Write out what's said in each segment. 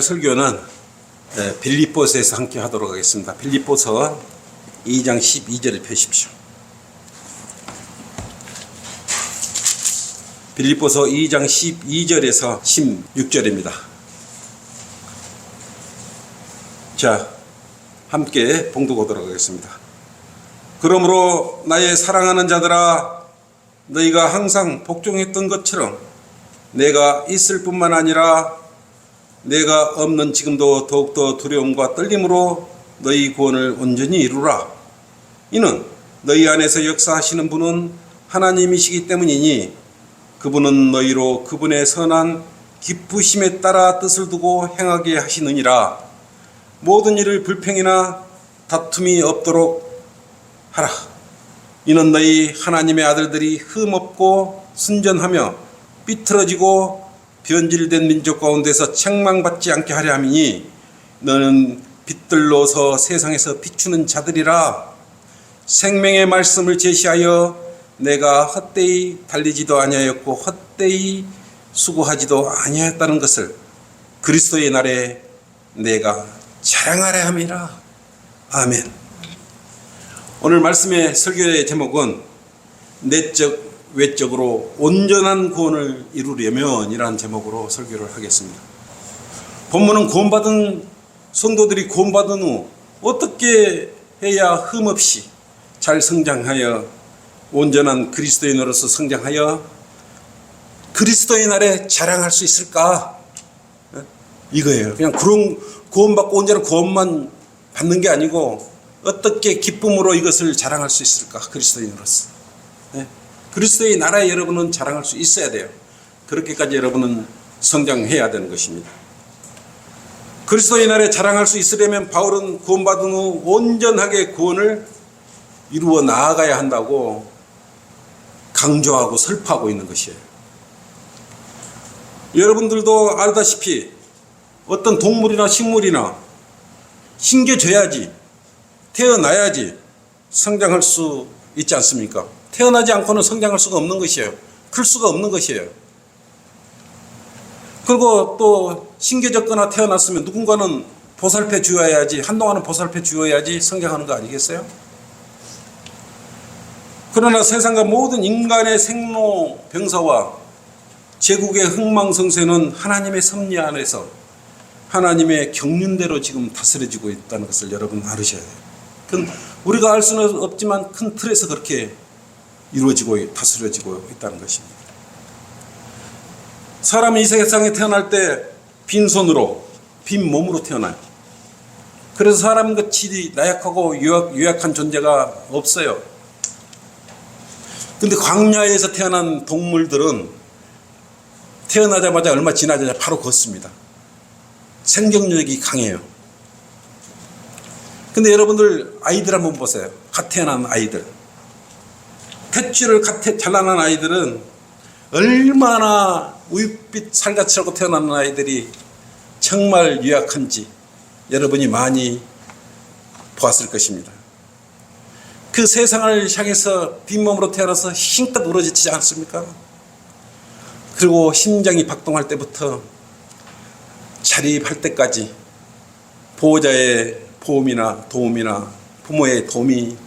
설교는 빌립보서에서 함께 하도록 하겠습니다. 빌립보서 2장 12절을 펴십시오. 빌립보서 2장 12절에서 16절입니다. 자, 함께 봉독하도록 하겠습니다. 그러므로 나의 사랑하는 자들아, 너희가 항상 복종했던 것처럼 내가 있을 뿐만 아니라 내가 없는 지금도 더욱더 두려움과 떨림으로 너희 구원을 온전히 이루라. 이는 너희 안에서 역사하시는 분은 하나님이시기 때문이니 그분은 너희로 그분의 선한 기쁘심에 따라 뜻을 두고 행하게 하시느니라. 모든 일을 불평이나 다툼이 없도록 하라. 이는 너희 하나님의 아들들이 흠없고 순전하며 삐뚤어지고 변질된 민족 가운데서 책망받지 않게 하려 함이니 너는 빛들로서 세상에서 비추는 자들이라. 생명의 말씀을 제시하여 내가 헛되이 달리지도 아니하였고 헛되이 수고하지도 아니하였다는 것을 그리스도의 날에 내가 자랑하려 함이라. 아멘. 오늘 말씀의 설교의 제목은 내적 외적으로 온전한 구원을 이루려면 이라는 제목으로 설교를 하겠습니다. 본문은 구원받은 성도들이 구원받은 후 어떻게 해야 흠없이 잘 성장하여 온전한 그리스도인으로서 성장하여 그리스도의 날에 자랑할 수 있을까? 이거예요. 그냥 그런 구원받고 온전한 구원만 받는 게 아니고 어떻게 기쁨으로 이것을 자랑할 수 있을까? 그리스도인으로서. 그리스도의 나라에 여러분은 자랑할 수 있어야 돼요. 그렇게까지 여러분은 성장해야 되는 것입니다. 그리스도의 나라에 자랑할 수 있으려면 바울은 구원받은 후 온전하게 구원을 이루어 나아가야 한다고 강조하고 설파하고 있는 것이에요. 여러분들도 알다시피 어떤 동물이나 식물이나 심겨져야지, 태어나야지 성장할 수 있지 않습니까? 태어나지 않고는 성장할 수가 없는 것이에요. 클 수가 없는 것이에요. 그리고 또 심겨졌거나 태어났으면 누군가는 보살펴 주어야지, 한동안은 보살펴 주어야지 성장하는 거 아니겠어요? 그러나 세상과 모든 인간의 생로병사와 제국의 흥망성쇠는 하나님의 섭리 안에서 하나님의 경륜대로 지금 다스려지고 있다는 것을 여러분 알으셔야 돼요. 그건 우리가 알 수는 없지만 큰 틀에서 그렇게 이루어지고 다스려지고 있다는 것입니다. 사람이 이 세상에 태어날 때 빈손으로 빈 몸으로 태어나요. 그래서 사람같이 나약하고 유약한 존재가 없어요. 근데 광야에서 태어난 동물들은 태어나자마자 얼마 지나자마자 바로 걷습니다. 생존력이 강해요. 근데 여러분들 아이들 한번 보세요. 갓 태어난 아이들. 탯줄을 갓 잘라난 아이들은 얼마나 우윳빛 살같이라고 태어나는 아이들이 정말 유약한지 여러분이 많이 보았을 것입니다. 그 세상을 향해서 빈몸으로 태어나서 힘껏 울어지지 않습니까? 그리고 심장이 박동할 때부터 자립할 때까지 보호자의 보험이나 도움이나 부모의 도움이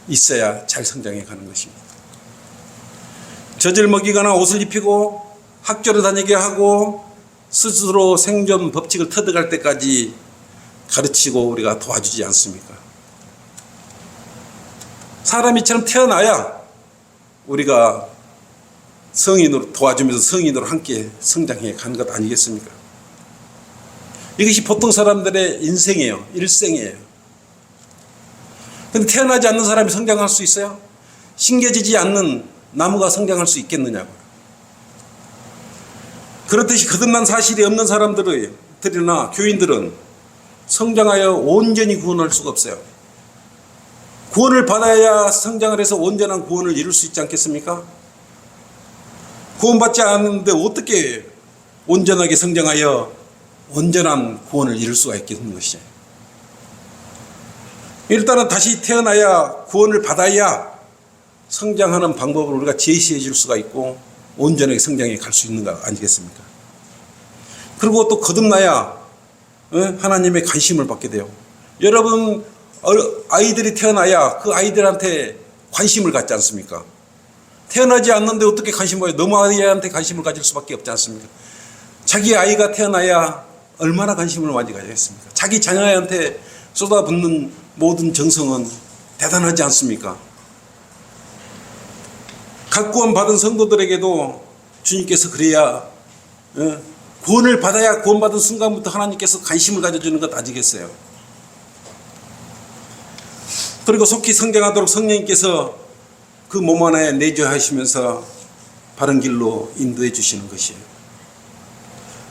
있어야 잘 성장해 가는 것입니다. 젖을 먹이거나 옷을 입히고 학교를 다니게 하고 스스로 생존 법칙을 터득할 때까지 가르치고 우리가 도와주지 않습니까? 사람이처럼 태어나야 우리가 성인으로 도와주면서 성인으로 함께 성장해 가는 것 아니겠습니까? 이것이 보통 사람들의 인생이에요. 일생이에요. 근데 태어나지 않는 사람이 성장할 수 있어요? 심겨지지 않는 나무가 성장할 수 있겠느냐고. 그렇듯이 거듭난 사실이 없는 사람들이나 교인들은 성장하여 온전히 구원할 수가 없어요. 구원을 받아야 성장을 해서 온전한 구원을 이룰 수 있지 않겠습니까? 구원받지 않는데 어떻게 온전하게 성장하여 온전한 구원을 이룰 수가 있겠는 것이죠. 일단은 다시 태어나야 구원을 받아야 성장하는 방법을 우리가 제시해 줄 수가 있고 온전하게 성장해 갈 수 있는 거 아니겠습니까? 그리고 또 거듭나야 하나님의 관심을 받게 돼요. 여러분 아이들이 태어나야 그 아이들한테 관심을 갖지 않습니까? 태어나지 않는데 어떻게 관심을 가요? 너무 아이한테 관심을 가질 수밖에 없지 않습니까? 자기 아이가 태어나야 얼마나 관심을 많이 가지겠습니까? 자기 자녀한테 쏟아붓는 모든 정성은 대단하지 않습니까? 각 구원 받은 성도들에게도 주님께서 그래야 구원을 받아야 구원받은 순간부터 하나님께서 관심을 가져주는 것 아니겠어요? 그리고 속히 성장하도록 성령님께서 그 몸 안에 내주하시면서 바른 길로 인도해 주시는 것이에요.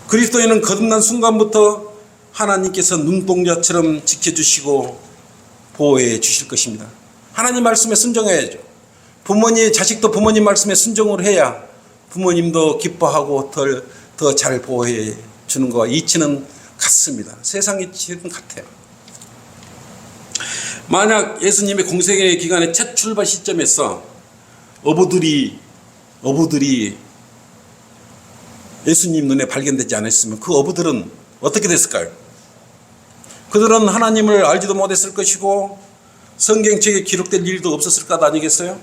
그리스도인은 거듭난 순간부터 하나님께서 눈동자처럼 지켜주시고 보호해 주실 것입니다. 하나님 말씀에 순종해야죠. 자식도 부모님 말씀에 순종을 해야 부모님도 기뻐하고 더 잘 보호해 주는 것과 이치는 같습니다. 세상 이치는 같아요. 만약 예수님의 공생의 기간의 첫 출발 시점에서 어부들이 예수님 눈에 발견되지 않았으면 그 어부들은 어떻게 됐을까요? 그들은 하나님을 알지도 못했을 것이고 성경책에 기록될 일도 없었을 것 아니겠어요?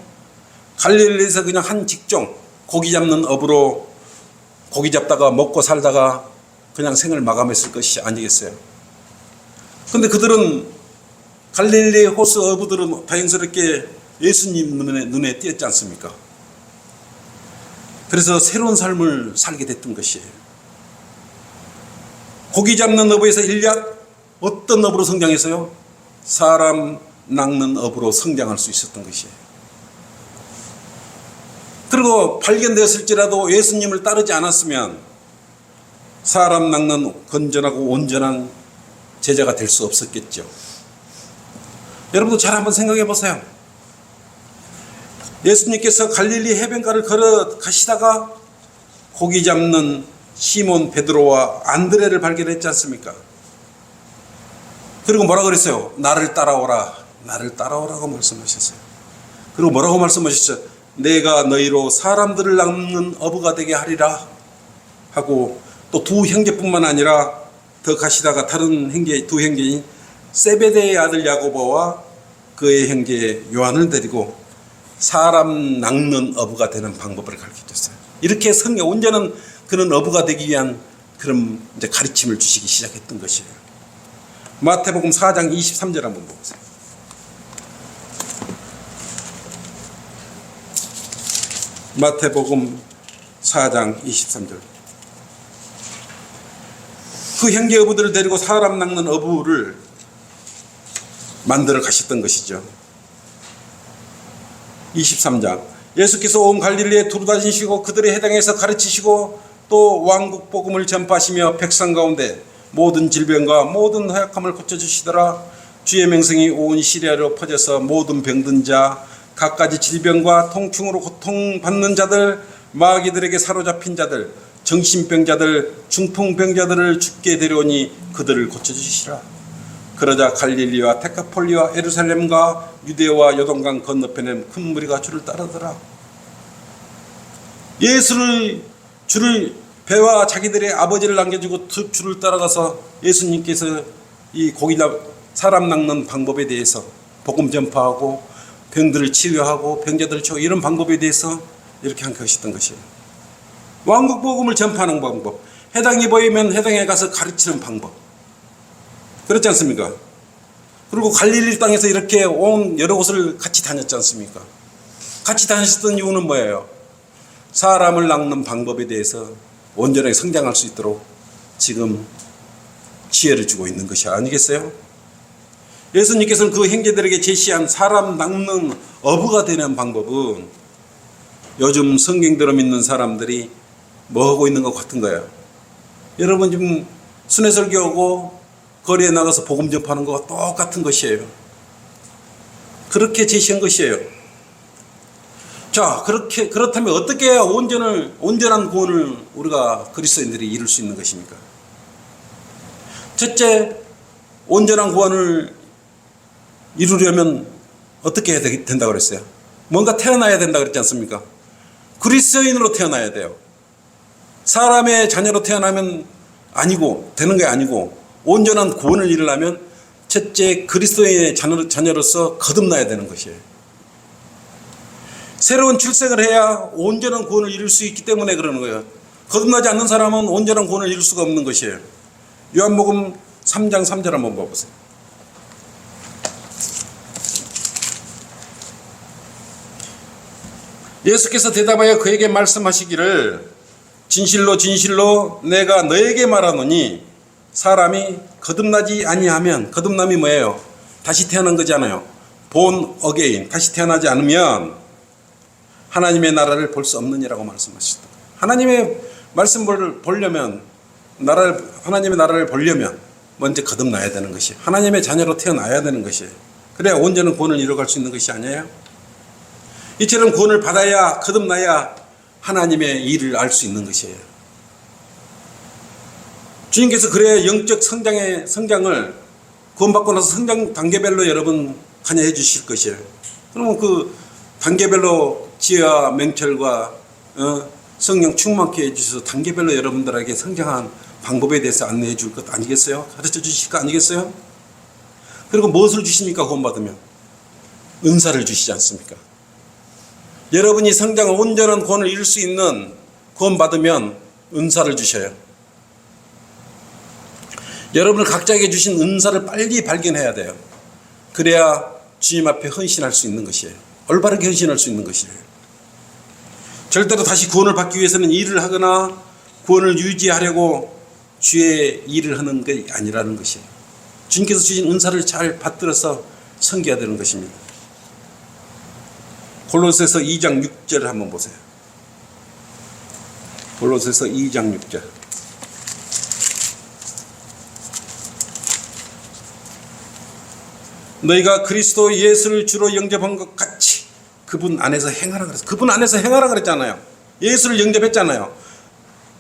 갈릴리에서 그냥 한 직종 고기 잡는 어부로 고기 잡다가 먹고 살다가 그냥 생을 마감했을 것이 아니겠어요? 근데 그들은 갈릴리 호수 어부들은 다행스럽게 예수님 눈에 띄었지 않습니까? 그래서 새로운 삶을 살게 됐던 것이에요. 고기 잡는 어부에서 일약 어떤 어부로 성장했어요? 사람 낚는 어부로 성장할 수 있었던 것이에요. 그리고 발견되었을지라도 예수님을 따르지 않았으면 사람 낚는 건전하고 온전한 제자가 될 수 없었겠죠. 여러분도 잘 한번 생각해 보세요. 예수님께서 갈릴리 해변가를 걸어 가시다가 고기 잡는 시몬 베드로와 안드레를 발견했지 않습니까? 그리고 뭐라고 그랬어요? 나를 따라오라, 나를 따라오라고 말씀하셨어요. 그리고 뭐라고 말씀하셨어요? 내가 너희로 사람들을 낚는 어부가 되게 하리라 하고 또 두 형제뿐만 아니라 더 가시다가 다른 두 형제인 세베대의 아들 야고보와 그의 형제 요한을 데리고 사람 낚는 어부가 되는 방법을 가르쳐줬어요. 이렇게 성령 온전한 그런 어부가 되기 위한 그런 이제 가르침을 주시기 시작했던 것이에요. 마태복음 4장 23절 한번 보세요. 마태복음 4장 23절. 그 형제 어부들을 데리고 사람 낚는 어부를 만들어 가셨던 것이죠. 23장. 예수께서 온 갈릴리에 두루 다니시고 그들의 해당에서 가르치시고 또 왕국 복음을 전파하시며 백성 가운데 모든 질병과 모든 허약함을 고쳐주시더라. 주의 명성이 온 시리아로 퍼져서 모든 병든 자, 갖가지 질병과 통충으로 고통받는 자들, 마귀들에게 사로잡힌 자들, 정신병자들, 중풍병자들을 죽게 데려오니 그들을 고쳐주시라. 그러자 갈릴리와 데카폴리와 예루살렘과 유대와 요단강 건너편에 큰 무리가 주를 따르더라. 주를 배와 자기들의 아버지를 남겨주고 주를 따라가서 예수님께서 이 사람 낚는 방법에 대해서 복음 전파하고 병들을 치유하고 병자들을 치유하고 이런 방법에 대해서 이렇게 한 것이었던 것이에요. 왕국 복음을 전파하는 방법, 해당이 보이면 해당에 가서 가르치는 방법, 그렇지 않습니까? 그리고 갈릴리 땅에서 이렇게 온 여러 곳을 같이 다녔지 않습니까? 같이 다녔던 이유는 뭐예요? 사람을 낚는 방법에 대해서 온전하게 성장할 수 있도록 지금 지혜를 주고 있는 것이 아니겠어요? 예수님께서는 그 형제들에게 제시한 사람 낚는 어부가 되는 방법은 요즘 성경대로 믿는 사람들이 뭐 하고 있는 것 같은 거예요. 여러분 지금 순회설교하고 거리에 나가서 복음 전파하는 것과 똑같은 것이에요. 그렇게 제시한 것이에요. 자, 그렇다면 어떻게 해야 온전한 구원을 우리가 그리스도인들이 이룰 수 있는 것입니까? 첫째, 온전한 구원을 이루려면 어떻게 해야 된다고 그랬어요? 뭔가 태어나야 된다고 그랬지 않습니까? 그리스도인으로 태어나야 돼요. 사람의 자녀로 태어나면 되는 게 아니고 온전한 구원을 이루려면 첫째 그리스도의 자녀로서 거듭나야 되는 것이에요. 새로운 출생을 해야 온전한 구원을 이룰 수 있기 때문에 그러는 거예요. 거듭나지 않는 사람은 온전한 구원을 이룰 수가 없는 것이에요. 요한복음 3장 3절 한번 봐보세요. 예수께서 대답하여 그에게 말씀하시기를 진실로 진실로 내가 너에게 말하노니 사람이 거듭나지 아니하면, 거듭남이 뭐예요? 다시 태어난 거잖아요. born again, 다시 태어나지 않으면 하나님의 나라를 볼 수 없느니라고 말씀하셨다. 하나님의 말씀을 보려면, 하나님의 나라를 보려면 먼저 거듭나야 되는 것이, 하나님의 자녀로 태어나야 되는 것이에요. 그래야 온전한 구원을 이루어갈 수 있는 것이 아니에요. 이처럼 구원을 받아야, 거듭나야 하나님의 일을 알 수 있는 것이에요. 주님께서 그래야 영적 성장을 구원받고 나서 성장 단계별로 여러분 관여해 주실 것이에요. 그러면 그 단계별로 지혜와 명철과 성령 충만케 해주셔서 단계별로 여러분들에게 성장한 방법에 대해서 안내해 줄 것 아니겠어요? 가르쳐 주실 거 아니겠어요? 그리고 무엇을 주십니까? 구원받으면 은사를 주시지 않습니까? 여러분이 성장한 온전한 구원을 이룰 수 있는, 구원받으면 은사를 주셔요. 여러분을 각자에게 주신 은사를 빨리 발견해야 돼요. 그래야 주님 앞에 헌신할 수 있는 것이에요. 올바르게 헌신할 수 있는 것이에요. 절대로 다시 구원을 받기 위해서는 일을 하거나 구원을 유지하려고 주의 일을 하는 게 아니라는 것이에요. 주님께서 주신 은사를 잘 받들어서 섬겨야 되는 것입니다. 골로새서 2장 6절을 한번 보세요. 골로새서 2장 6절. 너희가 그리스도 예수를 주로 영접한 것 같이 그분 안에서 행하라 그랬어요. 그분 안에서 행하라 그랬잖아요. 예수를 영접했잖아요.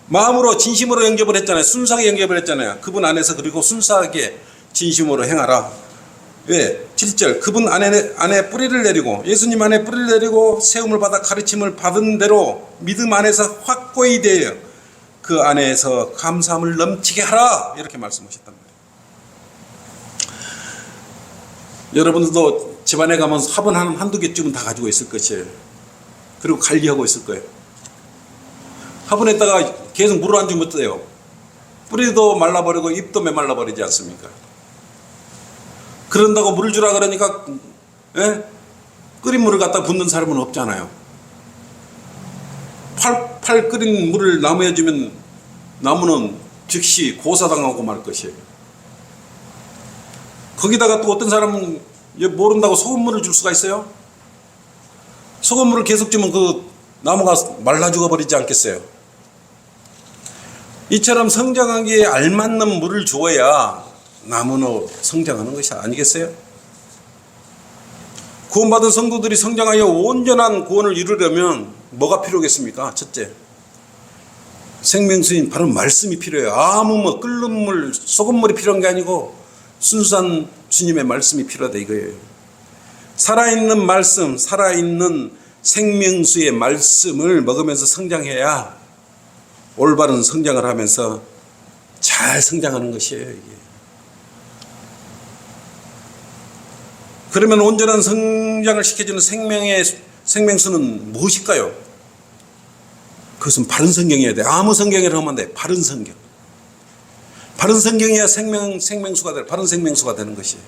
마음으로 진심으로 영접을 했잖아요. 순수하게 영접을 했잖아요. 그분 안에서, 그리고 순수하게 진심으로 행하라. 왜? 7절. 그분 안에 뿌리를 내리고, 예수님 안에 뿌리를 내리고 세움을 받아 가르침을 받은 대로 믿음 안에서 확고히 되어 그 안에서 감사함을 넘치게 하라. 이렇게 말씀하셨단 말이에요. 여러분들도 집안에 가면 화분 한두 개쯤은 다 가지고 있을 것이에요. 그리고 관리하고 있을 거예요. 화분에다가 계속 물을 안 주면 어때요? 뿌리도 말라버리고 잎도 메말라버리지 않습니까? 그런다고 물을 주라 그러니까 끓인 물을 갖다 붓는 사람은 없잖아요. 팔 끓인 물을 나무에 주면 나무는 즉시 고사당하고 말 것이에요. 거기다가 또 어떤 사람은 모른다고 소금물을 줄 수가 있어요? 소금물을 계속 주면 그 나무가 말라 죽어버리지 않겠어요? 이처럼 성장하기에 알맞는 물을 주어야 나무는 성장하는 것이 아니겠어요? 구원받은 성도들이 성장하여 온전한 구원을 이루려면 뭐가 필요하겠습니까? 첫째, 생명수인 바로 말씀이 필요해요. 아무 끓는 물, 소금물이 필요한 게 아니고 순수한 주님의 말씀이 필요하다 이거예요. 살아있는 말씀, 살아있는 생명수의 말씀을 먹으면서 성장해야 올바른 성장을 하면서 잘 성장하는 것이에요. 이게. 그러면 온전한 성장을 시켜주는 생명수는 무엇일까요? 그것은 바른 성경이어야 돼. 아무 성경이라 하면 안 돼. 바른 성경. 바른 성경이야 생명수가 돼. 바른 생명수가 되는 것이에요.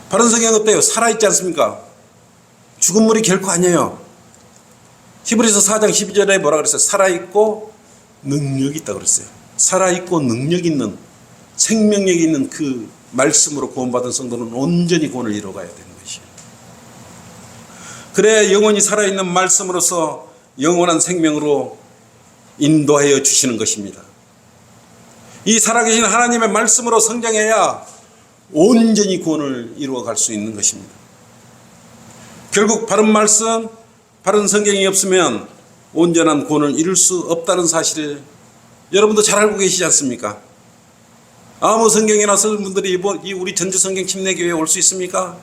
바른 성경은 어때요? 살아있지 않습니까? 죽은 물이 결코 아니에요. 히브리서 4장 12절에 뭐라 그랬어요? 살아있고 능력이 있다고 그랬어요. 살아있고 능력 있는, 생명력이 있는 그 말씀으로 구원받은 성도는 온전히 구원을 이루어가야 되는 것이에요. 그래야 영원히 살아있는 말씀으로서 영원한 생명으로 인도하여 주시는 것입니다. 이 살아계신 하나님의 말씀으로 성장해야 온전히 구원을 이루어갈 수 있는 것입니다. 결국 바른 말씀, 바른 성경이 없으면 온전한 구원을 이룰 수 없다는 사실을 여러분도 잘 알고 계시지 않습니까? 아무 성경이나 쓰는 분들이 우리 전주 성경 침례교회에 올 수 있습니까?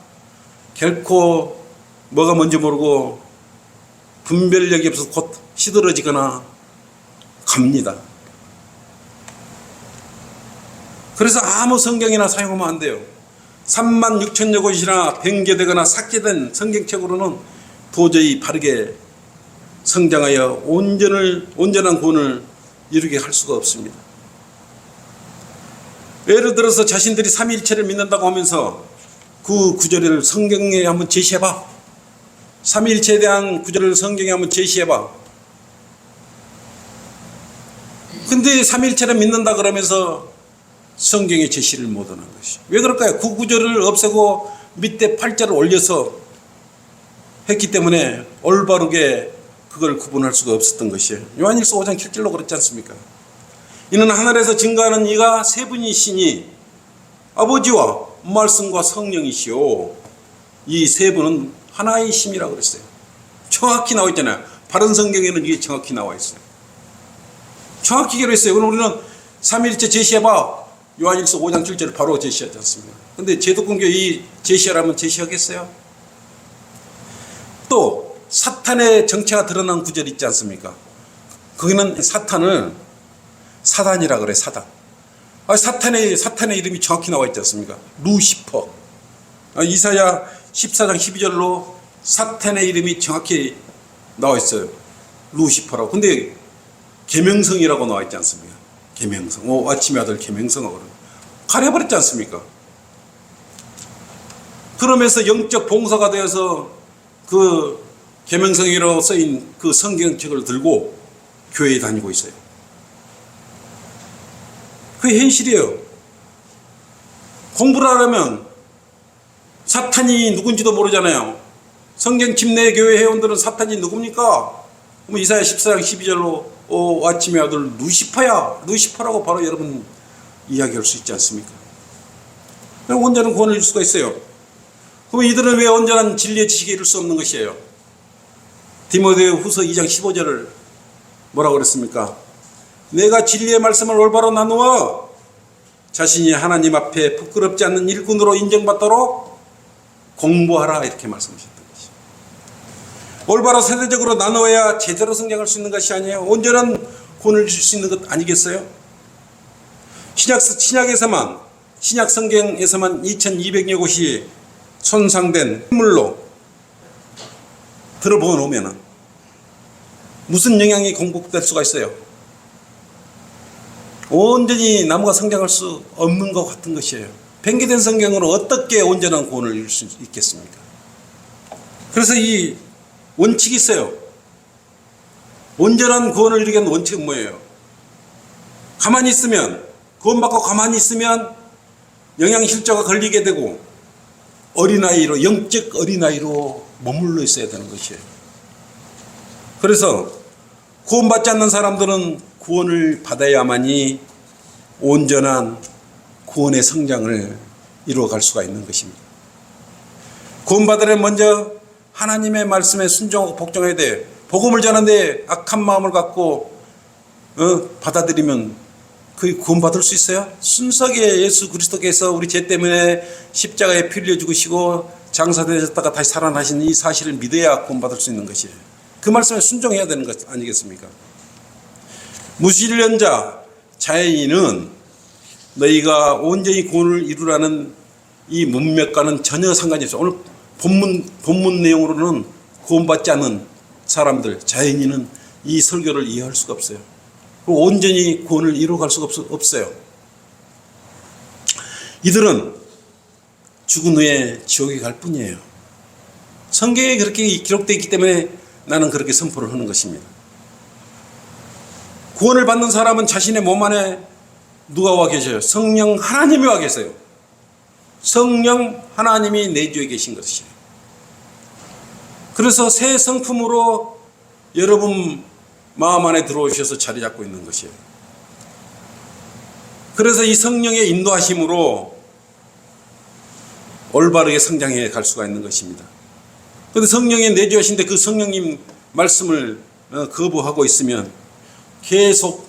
결코 뭐가 뭔지 모르고 분별력이 없어서 곧 시들어지거나 갑니다. 그래서 아무 성경이나 사용하면 안 돼요. 3만 6천여 곳이나 변개되거나 삭제된 성경책으로는 도저히 바르게 성장하여 온전한 구원을 이루게 할 수가 없습니다. 예를 들어서 자신들이 삼위일체를 믿는다고 하면서 그 구절을 성경에 한번 제시해봐. 삼위일체에 대한 구절을 성경에 한번 제시해봐. 근데 삼위일체를 믿는다 그러면서 성경에 제시를 못하는 것이. 왜 그럴까요? 그 구절을 없애고 밑에 팔자를 올려서 했기 때문에 올바르게 그걸 구분할 수가 없었던 것이에요. 요한일서 5장 7절로 그렇지 않습니까? 이는 하늘에서 증거하는 이가 세 분이시니 아버지와 말씀과 성령이시오. 이 세 분은 하나이심이라고 그랬어요. 정확히 나와 있잖아요. 바른 성경에는 이게 정확히 나와 있어요. 정확히 그랬어요. 그럼 우리는 삼위일체 제시해봐. 요한일서 5장 7절을 바로 제시하지 않습니까? 근데 제독공교 이 제시하라면 제시하겠어요? 또 사탄의 정체가 드러난 구절이 있지 않습니까? 거기는 사탄을 사단이라 그래. 사단. 사탄의 이름이 정확히 나와 있지 않습니까? 루시퍼. 이사야 14장 12절로 사탄의 이름이 정확히 나와 있어요. 루시퍼라고. 근데 계명성이라고 나와 있지 않습니까? 계명성. 아침의 아들 계명성하고 가려버렸지 않습니까? 그러면서 영적 봉사가 되어서 그 계명성이라고 쓰인 그 성경책을 들고 교회에 다니고 있어요. 그게 현실이에요. 공부를 하려면 사탄이 누군지도 모르잖아요. 성경 침례 교회 회원들은 사탄이 누굽니까? 이사야 14장 12절로 아침의 아들 루시퍼야. 루시퍼라고 바로 여러분 이야기할 수 있지 않습니까? 온전한 구원을 이룰 수가 있어요. 그럼 이들은 왜 온전한 진리의 지식에 이룰 수 없는 것이에요? 디모데 후서 2장 15절을 뭐라고 그랬습니까? 내가 진리의 말씀을 올바로 나누어 자신이 하나님 앞에 부끄럽지 않는 일꾼으로 인정받도록 공부하라. 이렇게 말씀하셨던 것이죠. 올바로 세대적으로 나누어야 제대로 성장할 수 있는 것이 아니에요. 온전한 구원을 줄 수 있는 것 아니겠어요? 신약에서만, 신약 성경에서만 2200여 곳이 손상된 물로 들어보아 놓으면 무슨 영향이 공급될 수가 있어요? 온전히 나무가 성장할 수 없는 것 같은 것이에요. 변개된 성경으로 어떻게 온전한 구원을 이룰 수 있겠습니까? 그래서 이 원칙이 있어요. 온전한 구원을 이루기 위한 원칙은 뭐예요? 가만히 있으면, 구원받고 가만히 있으면 영양실조가 걸리게 되고 어린아이로, 영적 어린아이로 머물러 있어야 되는 것이에요. 그래서 구원받지 않는 사람들은 구원을 받아야만이 온전한 구원의 성장을 이루어갈 수가 있는 것입니다. 구원받으려면 먼저 하나님의 말씀에 순종하고 복종해야 돼. 복음을 전하는데 악한 마음을 갖고 받아들이면 그 구원받을 수 있어요? 순수하게 예수 그리스도께서 우리 죄 때문에 십자가에 피 흘려 죽으시고 장사되셨다가 다시 살아나신 이 사실을 믿어야 구원받을 수 있는 것이에요. 그 말씀에 순종해야 되는 것 아니겠습니까? 무신론자 자연인은 너희가 온전히 구원을 이루라는 이 문맥과는 전혀 상관이 없어요. 오늘 본문 내용으로는 구원받지 않은 사람들, 자연인은 이 설교를 이해할 수가 없어요. 온전히 구원을 이루어갈 수가 없어요. 이들은 죽은 후에 지옥에 갈 뿐이에요. 성경에 그렇게 기록되어 있기 때문에 나는 그렇게 선포를 하는 것입니다. 구원을 받는 사람은 자신의 몸 안에 누가 와 계셔요? 성령 하나님이 와 계세요. 성령 하나님이 내주에 계신 것이에요. 그래서 새 성품으로 여러분 마음 안에 들어오셔서 자리 잡고 있는 것이에요. 그래서 이 성령의 인도하심으로 올바르게 성장해 갈 수가 있는 것입니다. 그런데 성령이 내주하신데 그 성령님 말씀을 거부하고 있으면 계속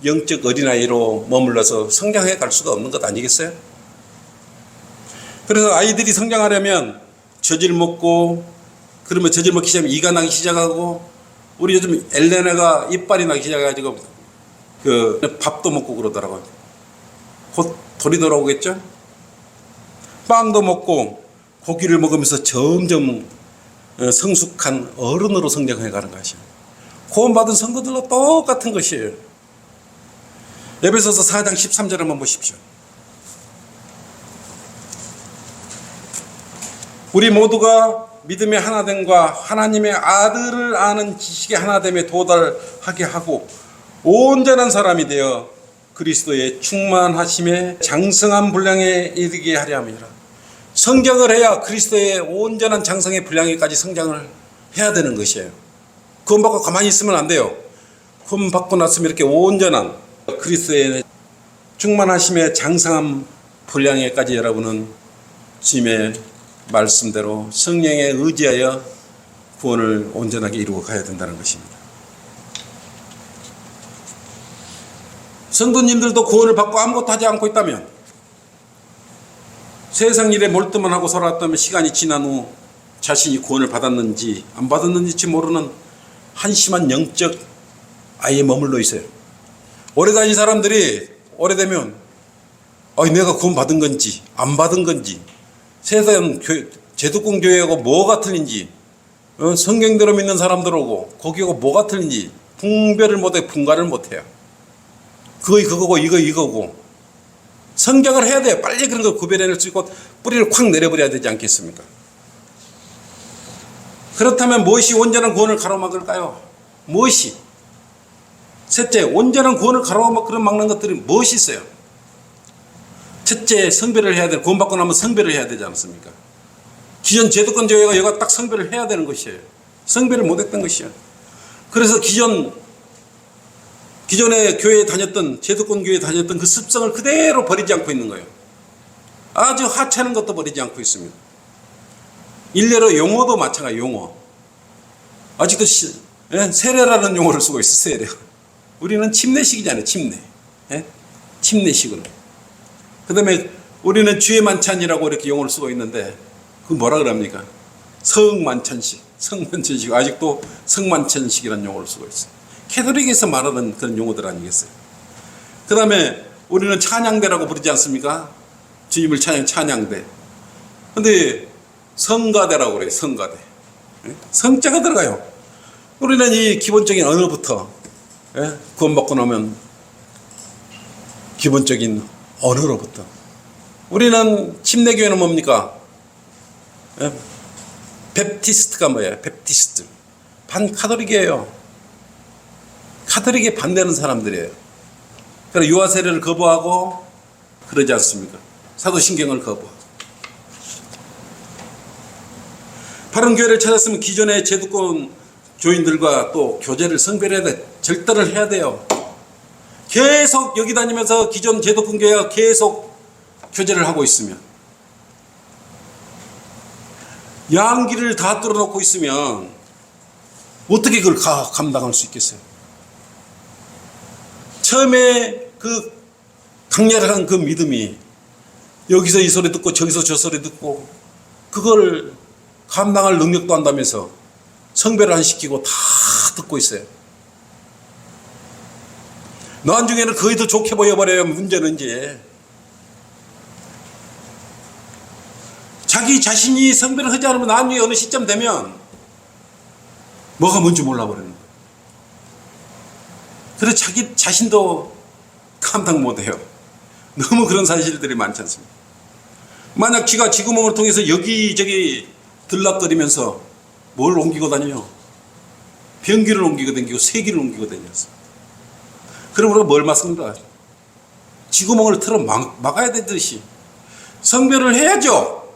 영적 어린아이로 머물러서 성장해 갈 수가 없는 것 아니겠어요? 그래서 아이들이 성장하려면 젖을 먹고, 그러면 젖을 먹기 시작하면 이가 나기 시작하고, 우리 요즘 엘레나가 이빨이 나기 시작해가지고 밥도 먹고 그러더라고요. 곧 돌이 돌아오겠죠? 빵도 먹고 고기를 먹으면서 점점 성숙한 어른으로 성장해 가는 것이에요. 구원받은 성도들로 똑같은 것이에요. 에베소서 4장 13절 한번 보십시오. 우리 모두가 믿음의 하나됨과 하나님의 아들을 아는 지식의 하나됨에 도달하게 하고 온전한 사람이 되어 그리스도의 충만하심에 장성한 분량에 이르게 하려 함이라. 성장을 해야 그리스도의 온전한 장성의 분량에까지 성장을 해야 되는 것이에요. 구원받고 가만히 있으면 안 돼요. 구원받고 났으면 이렇게 온전한 그리스도의 충만하심의 장성한 분량에까지 여러분은 주님의 말씀대로 성령에 의지하여 구원을 온전하게 이루어 가야 된다는 것입니다. 성도님들도 구원을 받고 아무것도 하지 않고 있다면, 세상 일에 몰두만 하고 살았다면 시간이 지난 후 자신이 구원을 받았는지 안 받았는지 모르는 한심한 영적 아예 머물러 있어요. 오래 다닌 사람들이 오래되면 내가 구원 받은 건지 안 받은 건지, 세상 제도권 교회하고 뭐가 틀린지, 성경대로 믿는 사람들하고 거기하고 뭐가 틀린지 분별을 못해, 분간을 못해요. 그거고 이거고. 성장을 해야 돼요. 빨리 그런 거 구별해낼 수 있고 뿌리를 콱 내려버려야 되지 않겠습니까? 그렇다면 무엇이 온전한 구원을 가로막을까요? 무엇이? 셋째, 온전한 구원을 가로막는 것들이 무엇이 있어요? 첫째, 성별을 해야 돼요. 구원받고 나면 성별을 해야 되지 않습니까? 기존 제도권 교회가 여기가 딱 성별을 해야 되는 것이에요. 성별을 못했던 것이에요. 그래서 기존에 교회에 다녔던, 제도권 교회에 다녔던 그 습성을 그대로 버리지 않고 있는 거예요. 아주 하찮은 것도 버리지 않고 있습니다. 일례로 용어도 마찬가지, 용어. 아직도 세례라는 용어를 쓰고 있어, 세례. 우리는 침례식이잖아요, 침례. 침례식으로. 그 다음에 우리는 주의 만찬이라고 이렇게 용어를 쓰고 있는데, 그 뭐라 그럽니까? 성만찬식. 아직도 성만찬식이라는 용어를 쓰고 있어요. 캐톨릭에서 말하는 그런 용어들 아니겠어요? 그 다음에 우리는 찬양대라고 부르지 않습니까? 주님을 찬양대. 근데 성가대라고 그래요, 성가대. 성자가 들어가요. 우리는 이 기본적인 언어부터, 구원받고 나면 기본적인 언어로부터. 우리는 침례교회는 뭡니까? 베프티스트가 뭐예요? 베프티스트. 반카톨릭이에요. 카톨릭에 반대하는 사람들이에요. 그래서 유아 세례를 거부하고 그러지 않습니까? 사도신경을 거부하고. 바른 교회를 찾았으면 기존의 제도권 교인들과 또 교제를 성별해야 돼. 절단을 해야 돼요. 계속 여기 다니면서 기존 제도권 교회가 계속 교제를 하고 있으면, 양기를 다 뚫어놓고 있으면 어떻게 그걸 감당할 수 있겠어요? 처음에 그 강렬한 그 믿음이 여기서 이 소리 듣고 저기서 저 소리 듣고 그걸 감당할 능력도 한다면서 성별을 안 시키고 다 듣고 있어요. 나중에는 거의 더 좋게 보여버려요. 문제는 이제 자기 자신이 성별을 하지 않으면 나중에 어느 시점 되면 뭐가 뭔지 몰라버리는 거예요. 그래서 자기 자신도 감당 못해요. 너무 그런 사실들이 많지 않습니까? 만약 쥐가 쥐구멍을 통해서 여기저기 들락거리면서 뭘 옮기고 다녀요? 변기를 옮기고 다니고 세기를 옮기고 다녔어. 그러므로 뭘 맞습니다? 쥐구멍을 틀어 막아야 되듯이 성별을 해야죠.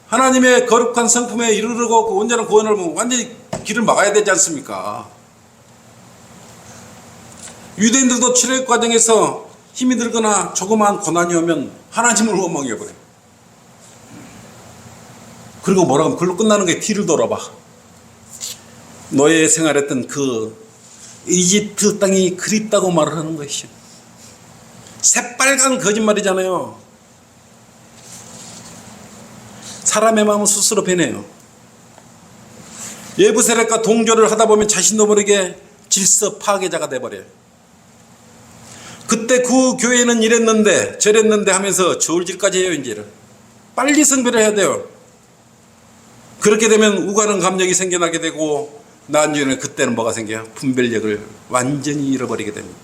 하나님의 거룩한 성품에 이르르고 그 온전한 구원을 완전히 길을 막아야 되지 않습니까? 유대인들도 출애굽 과정에서 힘이 들거나 조그마한 고난이 오면 하나님을 원망해버려요. 그리고 뭐라고 하면 그걸로 끝나는 게 뒤를 돌아봐. 노예 생활했던 그 이집트 땅이 그립다고 말을 하는 것이죠. 새빨간 거짓말이잖아요. 사람의 마음은 스스로 변해요. 예부세력과 동조를 하다 보면 자신도 모르게 질서 파괴자가 돼버려요. 그때 그 교회는 이랬는데 저랬는데 하면서 저울질까지 해요. 이제는 빨리 성별을 해야 돼요. 그렇게 되면 우가는 감정이 생겨나게 되고 나중에는 그때는 뭐가 생겨요? 분별력을 완전히 잃어버리게 됩니다.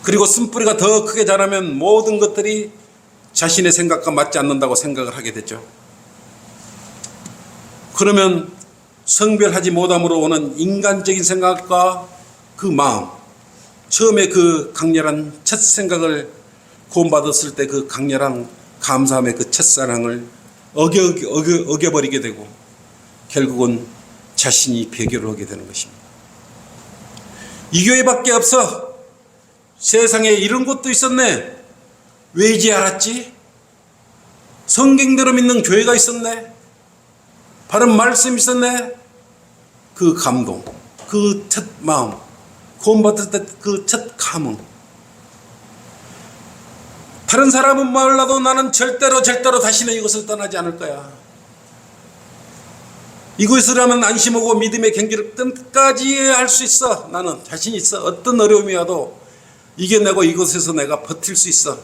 그리고 쓴뿌리가 더 크게 자라면 모든 것들이 자신의 생각과 맞지 않는다고 생각을 하게 되죠. 그러면 성별하지 못함으로 오는 인간적인 생각과 그 마음, 처음에 그 강렬한 첫 생각을 구원받았을 때 그 강렬한 감사함의 그 첫사랑을 어겨버리게 되고 결국은 자신이 배교를 하게 되는 것입니다. 이 교회밖에 없어. 세상에 이런 곳도 있었네. 왜 이제 알았지? 성경대로 믿는 교회가 있었네. 바른 말씀이 있었네. 그 감동, 그 첫 마음, 구원받을 때 그 첫 감흥. 다른 사람은 몰라도 나는 절대로 다시는 이곳을 떠나지 않을 거야. 이곳을 하면 안심하고 믿음의 경기를 끝까지 할 수 있어. 나는 자신 있어. 어떤 어려움이 와도 이겨내고 이곳에서 내가 버틸 수 있어.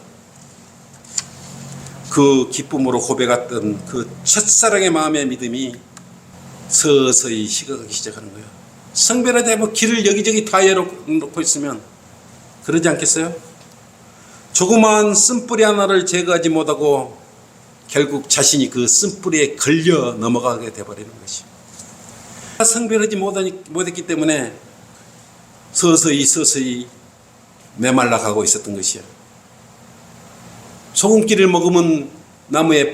그 기쁨으로 고백했던 그 첫사랑의 마음의 믿음이 서서히 식어가기 시작하는 거예요. 성별에 대해 뭐 길을 여기저기 다 열어놓고 있으면 그러지 않겠어요? 조그마한 쓴뿌리 하나를 제거하지 못하고 결국 자신이 그 쓴뿌리에 걸려 넘어가게 돼버리는 것이. 성별하지 못했기 때문에 서서히 메말라가고 있었던 것이야. 소금기를 먹으면 나무의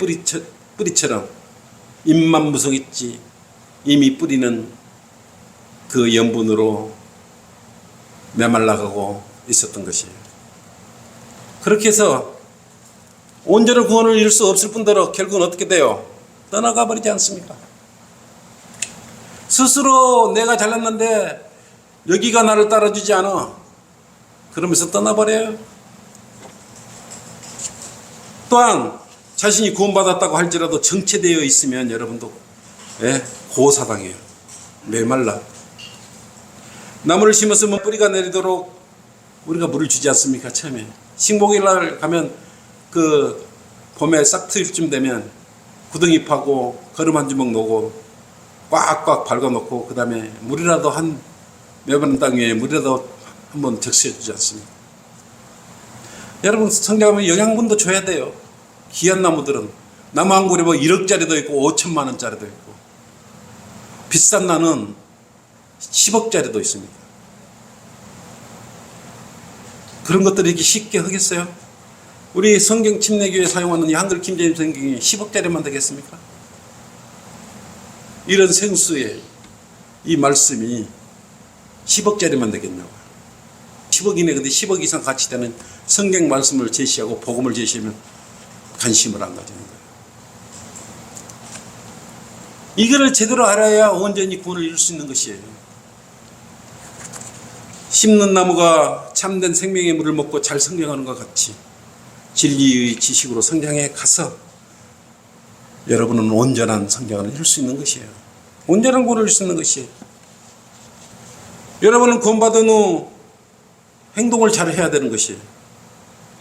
뿌리처럼 잎만 무성했지 이미 뿌리는 그 염분으로 메말라가고 있었던 것이에요. 그렇게 해서 온전한 구원을 이룰 수 없을 뿐더러 결국은 어떻게 돼요? 떠나가 버리지 않습니까? 스스로 내가 잘났는데 여기가 나를 따라주지 않아. 그러면서 떠나버려요. 또한 자신이 구원받았다고 할지라도 정체되어 있으면 여러분도 고사당해요. 메말라. 나무를 심었으면 뿌리가 내리도록 우리가 물을 주지 않습니까? 처음에 식목일날 가면 그 봄에 싹 트일 쯤 되면 구덩이 파고 거름 한 주먹 놓고 꽉꽉 밟아놓고 그 다음에 물이라도 매번 땅 위에 물이라도 한번 적셔 주지 않습니까? 여러분 성장하면 영양분도 줘야 돼요. 귀한 나무들은 나무 한 그루에 뭐 1억짜리도 있고 5천만 원짜리도 있고 비싼 나는 10억짜리도 있습니다. 그런 것들을 이렇게 쉽게 하겠어요? 우리 성경 침례교회 사용하는 이 한글 킹제임스 성경이 10억짜리만 되겠습니까? 이런 생수의 이 말씀이 10억짜리만 되겠냐고. 10억이네. 근데 10억 이상 가치 되는 성경 말씀을 제시하고 복음을 제시하면 관심을 안 가지는 거예요. 이거를 제대로 알아야 온전히 구원을 이룰 수 있는 것이에요. 심는 나무가 참된 생명의 물을 먹고 잘 성장하는 것 같이 진리의 지식으로 성장해 가서 여러분은 온전한 성장을 이룰 수 있는 것이에요. 온전한 구원을 이룰 수 있는 것이에요. 여러분은 구원받은 후 행동을 잘 해야 되는 것이에요.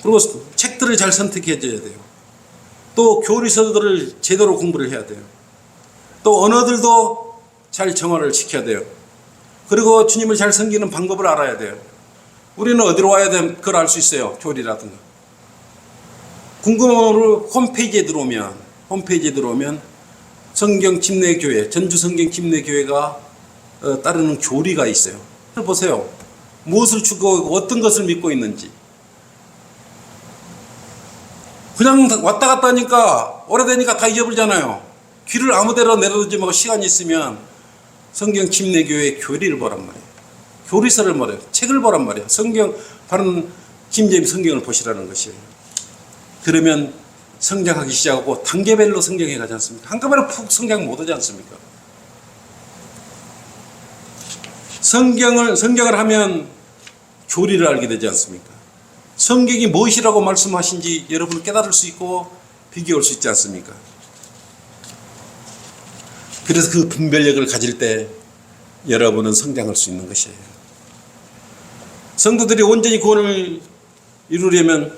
그리고 책들을 잘 선택해 줘야 돼요. 또 교리서들을 제대로 공부를 해야 돼요. 또 언어들도 잘 정화를 시켜야 돼요. 그리고 주님을 잘 섬기는 방법을 알아야 돼요. 우리는 어디로 와야 되면 그걸 알 수 있어요. 교리라든가. 궁금하면 홈페이지에 들어오면 성경 침례교회, 전주 성경 침례교회가 따르는 교리가 있어요. 보세요. 무엇을 추구하고 어떤 것을 믿고 있는지. 그냥 왔다 갔다 하니까 오래되니까 다 잊어버리잖아요. 귀를 아무데나 내려두지 말고 시간이 있으면 성경 침례교회 교리를 보란 말이에요. 교리서를 보래요. 책을 보란 말이에요. 성경 바른 김제임 성경을 보시라는 것이에요. 그러면 성장하기 시작하고 단계별로 성장해 가지 않습니까? 한꺼번에 푹 성장 못 하지 않습니까? 성경을 하면 교리를 알게 되지 않습니까? 성경이 무엇이라고 말씀하신지 여러분 깨달을 수 있고 비교할 수 있지 않습니까? 그래서 그 분별력을 가질 때 여러분은 성장할 수 있는 것이에요. 성도들이 온전히 구원을 이루려면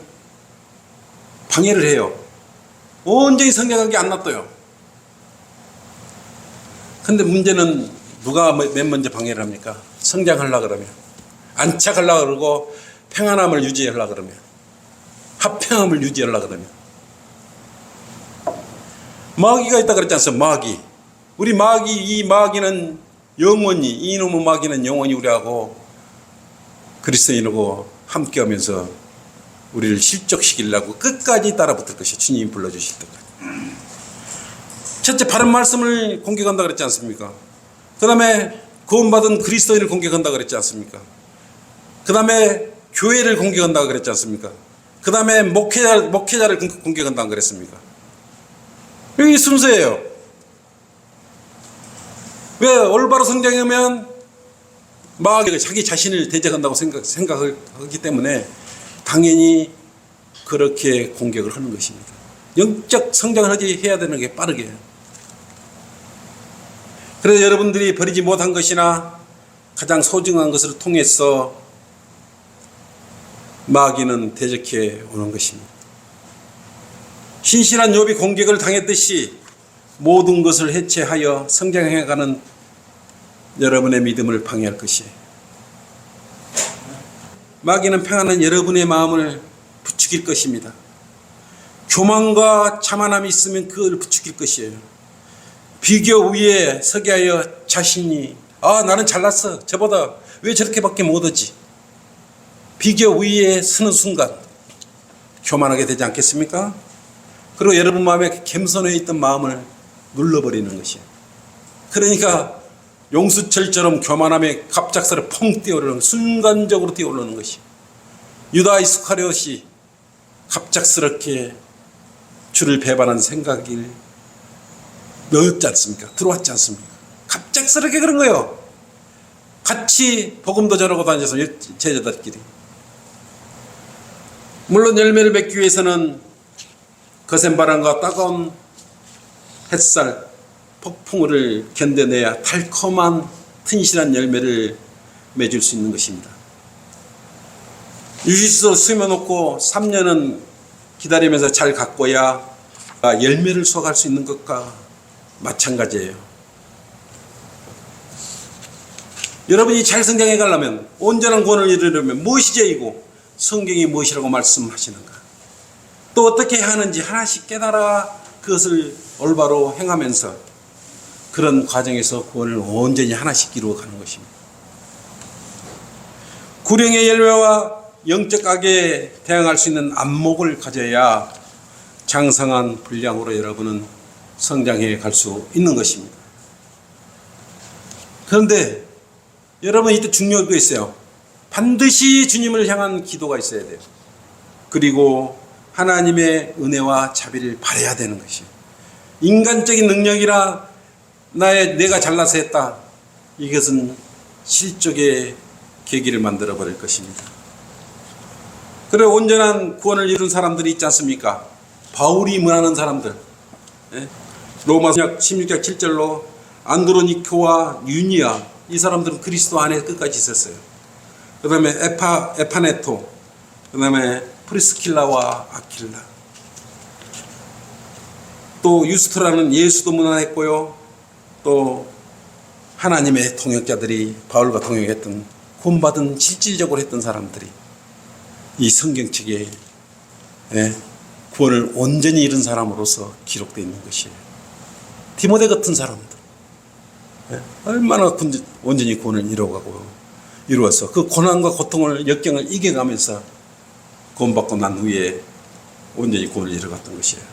방해를 해요. 온전히 성장하게 안 놔둬요. 근데 문제는 누가 맨 먼저 방해를 합니까? 성장하려고 그러면, 안착하려고 그러고, 평안함을 유지하려고 그러면, 합평함을 유지하려고 그러면. 마귀가 있다 그랬지 않습니까? 마귀. 우리 마귀, 이 마귀는 영원히, 이놈의 마귀는 영원히 우리하고 그리스도인하고 함께 하면서 우리를 실족시키려고 끝까지 따라붙을 것이 주님이 불러주실 때까지. 첫째, 바른 말씀을 공격한다 그랬지 않습니까? 그 다음에 구원받은 그리스도인을 공격한다 그랬지 않습니까? 그 다음에 교회를 공격한다 그랬지 않습니까? 그 다음에 목회자를 공격한다 그랬습니까? 이게 순서예요. 왜? 올바로 성장하면 마귀가 자기 자신을 대적한다고 생각하기 때문에 당연히 그렇게 공격을 하는 것입니다. 영적 성장을 해야 되는 게 빠르게. 그래서 여러분들이 버리지 못한 것이나 가장 소중한 것을 통해서 마귀는 대적해 오는 것입니다. 신실한 욥이 공격을 당했듯이 모든 것을 해체하여 성장해가는 여러분의 믿음을 방해할 것이에요. 마귀는 평안한 여러분의 마음을 부추길 것입니다. 교만과 자만함이 있으면 그걸 부추길 것이에요. 비교 위에 서게 하여 자신이 나는 잘났어. 저보다 왜 저렇게밖에 못하지. 비교 위에 서는 순간 교만하게 되지 않겠습니까? 그리고 여러분 마음에 겸손해 있던 마음을 눌러버리는 것이에요. 그러니까 용수철처럼 교만함에 갑작스레 펑 뛰어오르는, 순간적으로 뛰어오르는 것이. 유다 이스카리옷이 갑작스럽게 주를 배반한 생각이 넣었지 않습니까? 들어왔지 않습니까? 갑작스럽게 그런 거예요. 같이 복음도 전하고 다녀서 제자들끼리. 물론 열매를 맺기 위해서는 거센 바람과 따가운 햇살, 폭풍을 견뎌내야 달콤한 튼실한 열매를 맺을 수 있는 것입니다. 유시소 숨겨놓고 3년은 기다리면서 잘 가꿔야 열매를 수확할 수 있는 것과 마찬가지예요. 여러분이 잘 성장해 가려면, 온전한 구원을 이루려면 무엇이 죄이고 성경이 무엇이라고 말씀하시는가, 또 어떻게 해야 하는지 하나씩 깨달아 그것을 올바로 행하면서 그런 과정에서 구원을 온전히 하나씩 이루어가는 것입니다. 구령의 열매와 영적 악에 대항할 수 있는 안목을 가져야 장성한 분량으로 여러분은 성장해 갈 수 있는 것입니다. 그런데 여러분 이때 중요한 거 있어요. 반드시 주님을 향한 기도가 있어야 돼요. 그리고 하나님의 은혜와 자비를 바라야 되는 것이에요. 인간적인 능력이라 내가 잘나서 했다, 이것은 실족의 계기를 만들어 버릴 것입니다. 그래 온전한 구원을 이룬 사람들이 있지 않습니까? 바울이 문하는 사람들, 로마서 16장 7절로 안드로니코와 유니아, 이 사람들은 그리스도 안에 끝까지 있었어요. 그 다음에 에파네토, 그 다음에 프리스킬라와 아킬라, 또 유스토라는 예수도 문안했고요. 또 하나님의 동역자들이 바울과 동역했던, 구원받은 실질적으로 했던 사람들이 이 성경책에 구원을 온전히 이룬 사람으로서 기록되어 있는 것이에요. 디모데 같은 사람들 얼마나 온전히 구원을 이루어서 그 고난과 고통을, 역경을 이겨가면서 구원받고 난 후에 온전히 구원을 이뤄갔던 것이에요.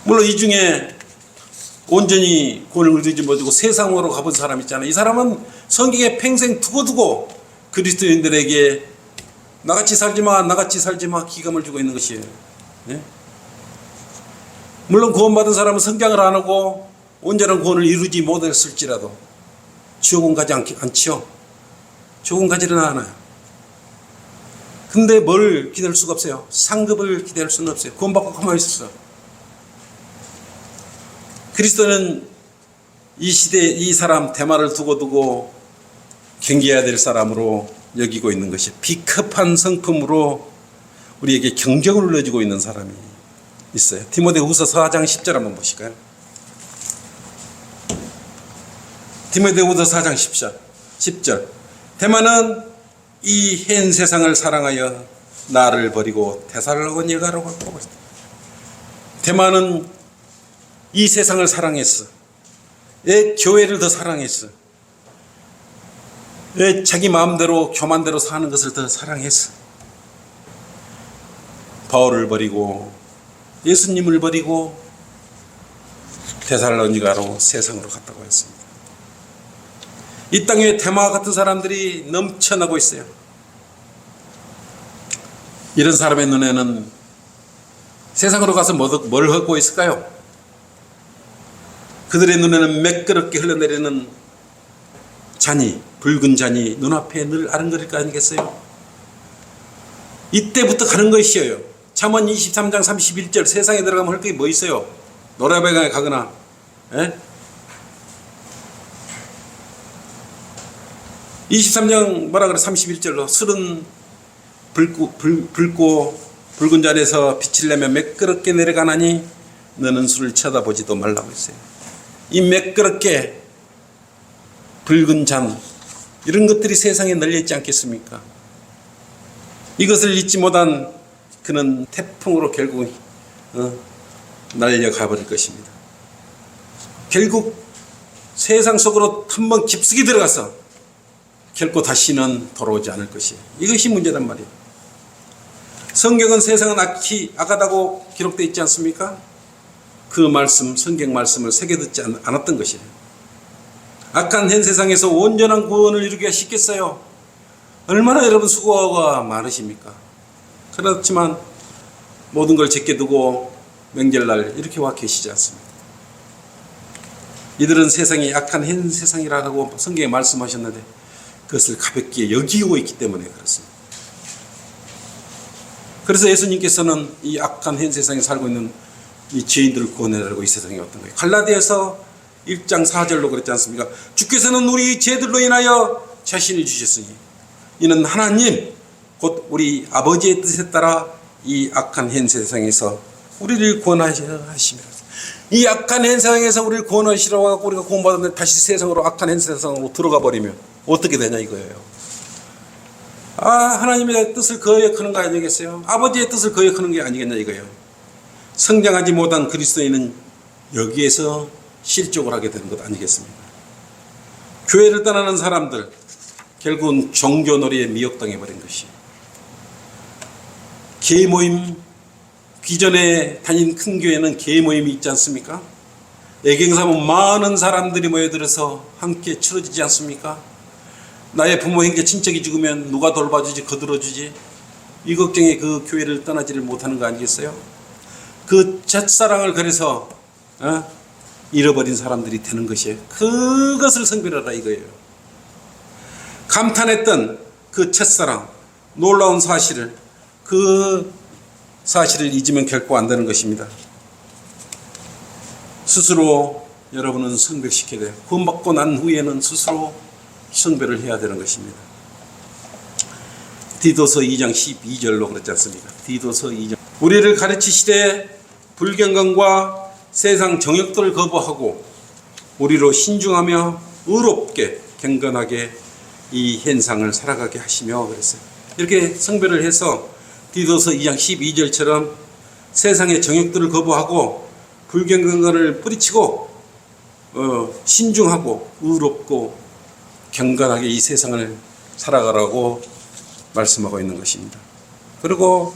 물론 이 중에 온전히 구원을 이루지 못하고 세상으로 가본 사람 있잖아요. 이 사람은 성경에 평생 두고두고 그리스도인들에게 나같이 살지마, 나같이 살지마 기감을 주고 있는 것이에요. 물론 구원받은 사람은 성장을 안 하고 온전한 구원을 이루지 못했을지라도 지옥은 가지 않지요. 지옥은 가지는 않아요. 근데 뭘 기대할 수가 없어요. 상급을 기대할 수는 없어요. 구원받고 가만히 있었어. 그리스도는 이 시대에 이 사람 데마를 두고두고 경계해야 될 사람으로 여기고 있는 것이, 비겁한 성품으로 우리에게 경적을 눌러주고 있는 사람이 있어요. 디모데후서 4장 10절 한번 보실까요? 디모데후서 4장 10절. 대만은 이 현 세상을 사랑하여 나를 버리고 데살로니가로 가고 있다. 대만은 이 세상을 사랑했어. 왜 교회를 더 사랑했어? 왜 자기 마음대로 교만대로 사는 것을 더 사랑했어? 바울을 버리고 예수님을 버리고 데살로니가로 세상으로 갔다고 했습니다. 이 땅에 대마와 같은 사람들이 넘쳐나고 있어요. 이런 사람의 눈에는 세상으로 가서 뭘 하고 있을까요? 그들의 눈에는 매끄럽게 흘러내리는 잔이, 붉은 잔이 눈앞에 늘 아른거릴 거 아니겠어요? 이때부터 가는 것이에요. 잠언 23장 31절, 세상에 들어가면 할 게 뭐 있어요? 노래방에 가거나, 에? 23장 뭐라 그래? 31절로 술은 붉고 붉은 잔에서 빛을 내며 매끄럽게 내려가나니 너는 술을 쳐다보지도 말라고 했어요. 이 매끄럽게 붉은 잔, 이런 것들이 세상에 널려있지 않겠습니까? 이것을 잊지 못한 그는 태풍으로 결국 날려가 버릴 것입니다. 결국 세상 속으로 한번 깊숙이 들어가서 결코 다시는 돌아오지 않을 것이에요. 이것이 문제란 말이에요. 성경은 세상은 악하다고 기록되어 있지 않습니까? 그 말씀, 성경 말씀을 새겨듣지 않았던 것이에요. 악한 현 세상에서 온전한 구원을 이루기가 쉽겠어요? 얼마나 여러분 수고가 많으십니까? 그렇지만 모든 걸 제껴두고 명절날 이렇게 와 계시지 않습니다. 이들은 세상이 악한 현 세상이라고 성경에 말씀하셨는데 그것을 가볍게 여기고 있기 때문에 그렇습니다. 그래서 예수님께서는 이 악한 현 세상에 살고 있는 이 죄인들을 구원해달라고 이 세상에 왔던 거예요. 갈라디아서 1장 4절로 그랬지 않습니까? 주께서는 우리 죄들로 인하여 자신을 주셨으니 이는 하나님 곧 우리 아버지의 뜻에 따라 이 악한 현 세상에서 우리를 구원하시며 이 악한 현 세상에서 우리를 구원하시러 와서 우리가 구원받았는데 다시 세상으로 악한 현 세상으로 들어가 버리면 어떻게 되냐 이거예요. 하나님의 뜻을 거역하는 거 아니겠어요? 아버지의 뜻을 거역하는 게 아니겠냐 이거예요. 성장하지 못한 그리스도인은 여기에서 실족을 하게 되는 것 아니겠습니까? 교회를 떠나는 사람들 결국은 종교놀이에 미혹당해 버린 것이, 개모임, 기존에 다닌 큰 교회는 개모임이 있지 않습니까? 애경사면 많은 사람들이 모여들어서 함께 치러지지 않습니까? 나의 부모, 형제, 친척이 죽으면 누가 돌봐주지, 거들어주지, 이 걱정에 그 교회를 떠나지를 못하는 거 아니겠어요? 그 첫사랑을 그래서 잃어버린 사람들이 되는 것이에요. 그것을 성별하라 이거예요. 감탄했던 그 첫사랑, 놀라운 사실을, 그 사실을 잊으면 결코 안 되는 것입니다. 스스로 여러분은 성별시켜야 돼요. 구원받고 난 후에는 스스로 성별을 해야 되는 것입니다. 디도서 2장 12절로 그랬지 않습니까? 디도서 2장. 우리를 가르치시되 불경건과 세상 정욕들을 거부하고 우리로 신중하며 의롭게 경건하게 이 현상을 살아가게 하시며 그랬어요. 이렇게 성별을 해서 디도서 2장 12절처럼 세상의 정욕들을 거부하고 불경건을 뿌리치고 신중하고 의롭고 경건하게 이 세상을 살아가라고 말씀하고 있는 것입니다. 그리고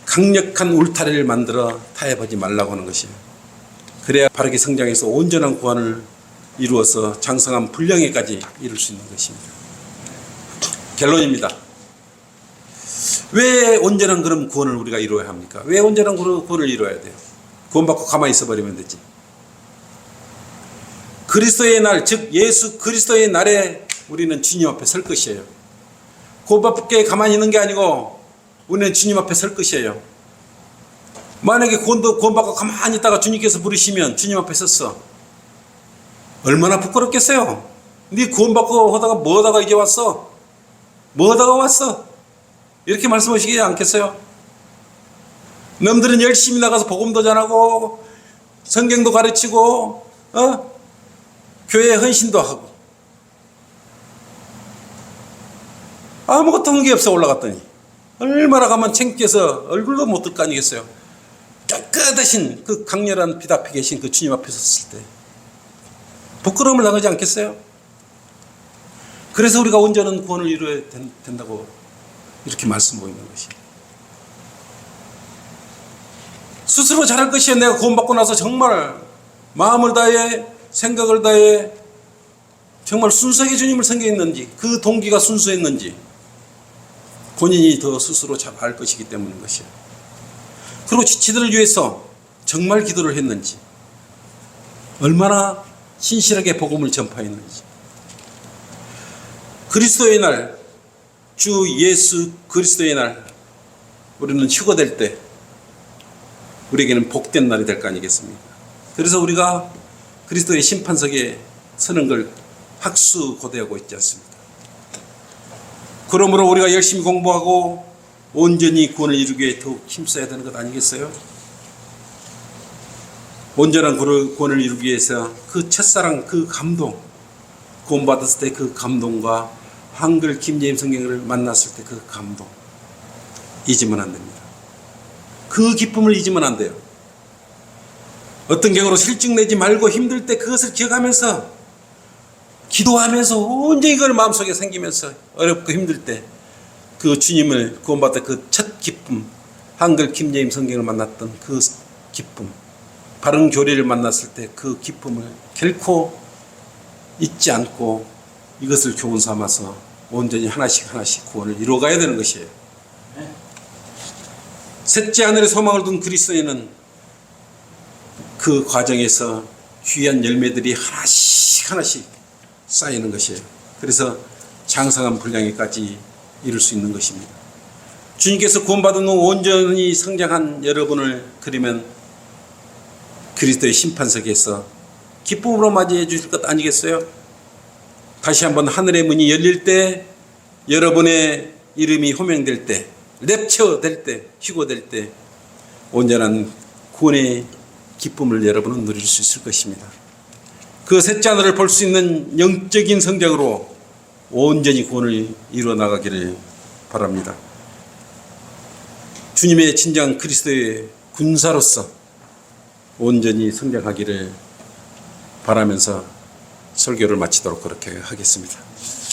강력한 울타리를 만들어 타협하지 말라고 하는 것이에요. 그래야 바르게 성장해서 온전한 구원을 이루어서 장성한 분량에까지 이룰 수 있는 것입니다. 결론입니다. 왜 온전한 그런 구원을 우리가 이루어야 합니까? 왜 온전한 구원을 이루어야 돼요? 구원받고 가만히 있어버리면 되지. 그리스도의 날, 즉 예수 그리스도의 날에 우리는 주님 앞에 설 것이에요. 구원받게 가만히 있는 게 아니고 우리는 주님 앞에 설 것이에요. 만약에 구원받고 가만히 있다가 주님께서 부르시면 주님 앞에 섰어. 얼마나 부끄럽겠어요? 네 구원받고 하다가 뭐하다가 이제 왔어? 뭐하다가 왔어? 이렇게 말씀하시지 않겠어요? 남들은 열심히 나가서 복음도 전하고 성경도 가르치고 교회 헌신도 하고 아무것도 한 게 없어 올라갔더니 얼마나 가면 창피해서 얼굴도 못 들 거 아니겠어요? 깨끗하신 그 강렬한 빛 앞에 계신 그 주님 앞에 섰을 때 부끄러움을 당하지 않겠어요? 그래서 우리가 온전한 구원을 이루어야 된다고 이렇게 말씀하고 있는 것이. 스스로 잘할 것이야. 내가 구원받고 나서 정말 마음을 다해 생각을 다해 정말 순수하게 주님을 섬겼는지 그 동기가 순수했는지 본인이 더 스스로 잘할 것이기 때문인 것이야. 그리고 지치들을 위해서 정말 기도를 했는지 얼마나 신실하게 복음을 전파했는지 그리스도의 날, 주 예수 그리스도의 날 우리는 휴거될 때 우리에게는 복된 날이 될 거 아니겠습니까? 그래서 우리가 그리스도의 심판석에 서는 걸 학수고대하고 있지 않습니까? 그러므로 우리가 열심히 공부하고 온전히 구원을 이루기 위해 더욱 힘써야 되는 것 아니겠어요? 온전한 구원을 이루기 위해서 그 첫사랑, 그 감동, 구원받았을 때 그 감동과 한글 김예임 성경을 만났을 때 그 감동 잊으면 안 됩니다. 그 기쁨을 잊으면 안 돼요. 어떤 경우로 실증 내지 말고 힘들 때 그것을 기억하면서 기도하면서 온전히 그걸 마음속에 생기면서 어렵고 힘들 때 그 주님을 구원받을 그 첫 기쁨, 한글 김예임 성경을 만났던 그 기쁨, 바른 교리를 만났을 때 그 기쁨을 결코 잊지 않고 이것을 교훈 삼아서 온전히 하나씩 하나씩 구원을 이루어가야 되는 것이에요. 셋째 하늘의 소망을 둔 그리스도인은 그 과정에서 귀한 열매들이 하나씩 하나씩 쌓이는 것이에요. 그래서 장성한 분량에까지 이룰 수 있는 것입니다. 주님께서 구원받은 후 온전히 성장한 여러분을 그리면 그리스도의 심판석에서 기쁨으로 맞이해 주실 것 아니겠어요? 다시 한번 하늘의 문이 열릴 때 여러분의 이름이 호명될 때 랩처될 때 휴거될 때 온전한 구원의 기쁨을 여러분은 누릴 수 있을 것입니다. 그 셋째 하늘을 볼 수 있는 영적인 성장으로 온전히 구원을 이루어 나가기를 바랍니다. 주님의 진정 그리스도의 군사로서 온전히 성장하기를 바라면서 설교를 마치도록 그렇게 하겠습니다.